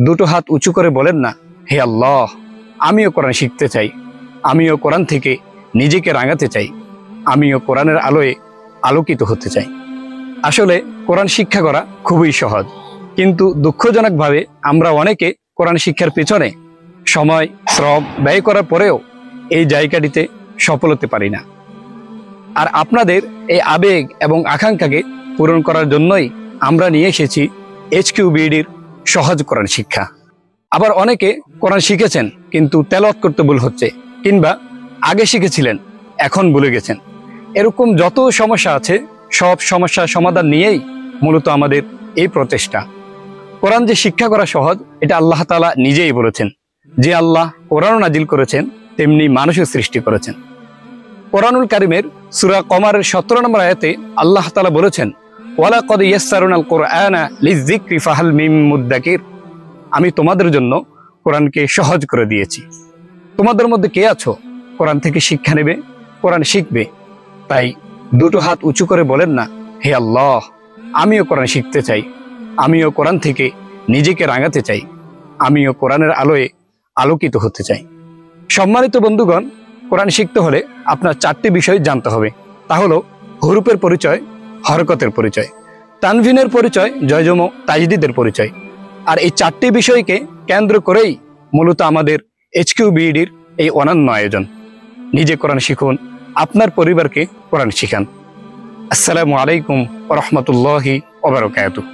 দুটো হাত উঁচু করে বলেন না, হে আল্লাহ, আমিও কোরআন শিখতে চাই, আমিও কোরআন থেকে নিজেকে রাঙাতে চাই, আমিও কোরআনের আলোয় আলোকিত হতে চাই। আসলে কোরআন শিক্ষা করা খুবই সহজ, কিন্তু দুঃখজনকভাবে আমরা অনেকে কোরআন শিক্ষার পেছনে সময় শ্রম ব্যয় করার পরেও এই জায়গাটিতে সফল হতে পারি না। আর আপনাদের এই আবেগ এবং আকাঙ্ক্ষাকে পূরণ করার জন্যই আমরা নিয়ে এসেছি HQBED-র সহজ কোরআন শিক্ষা। আবার অনেকে কোরআন শিখেছেন কিন্তু তেলাওয়াত করতে ভুল হচ্ছে, কিংবা আগে শিখেছিলেন এখন ভুলে গেছেন। এরকম যত সমস্যা আছে সব সমস্যার সমাধান নিয়েই মূলত আমাদের এই প্রচেষ্টা। কোরআন যে শিক্ষা করা সহজ এটা আল্লাহ তাআলা নিজেই বলেছেন। যে আল্লাহ কোরআন নাজিল করেছেন তেমনি মানুষের সৃষ্টি করেছেন। কোরআনুল কারীমের সূরা কমারের 17 নম্বর আয়াতে আল্লাহ তাআলা বলেছেন, ওয়ালাকাদ ইয়াসসারনাল কুরআনা লিযিকরি ফাহাল মিন মুদ্দাকির। আমি তোমাদের জন্য কোরআনকে সহজ করে দিয়েছি। তোমাদের মধ্যে কে আছো কোরআন থেকে শিক্ষা নেবে, কোরআন শিখবে? তাই দুটো হাত উঁচু করে বলেন না, হে আল্লাহ, আমিও কোরআন শিখতে চাই, আমিও কোরআন থেকে নিজেকে রাঙাতে চাই, আমিও কোরআনের আলোয় আলোকিত হতে চাই। সম্মানিত বন্ধুগণ, কোরআন শিখতে হলে আপনার 4টি বিষয় জানতে হবে। তা হলো হুরুফের পরিচয়, হরকতের পরিচয়, তানভিনের পরিচয়, জয়জম তাজদিদের পরিচয়। আর এই 4টি বিষয়কে কেন্দ্র করেই মূলত আমাদের HQBED-র এই অনন্য আয়োজন। নিজে কোরআন শিখুন, আপনার পরিবারকে কোরআন শিখান। আসসালামু আলাইকুম ওয়া রাহমাতুল্লাহি ওয়া বারাকাতুহু।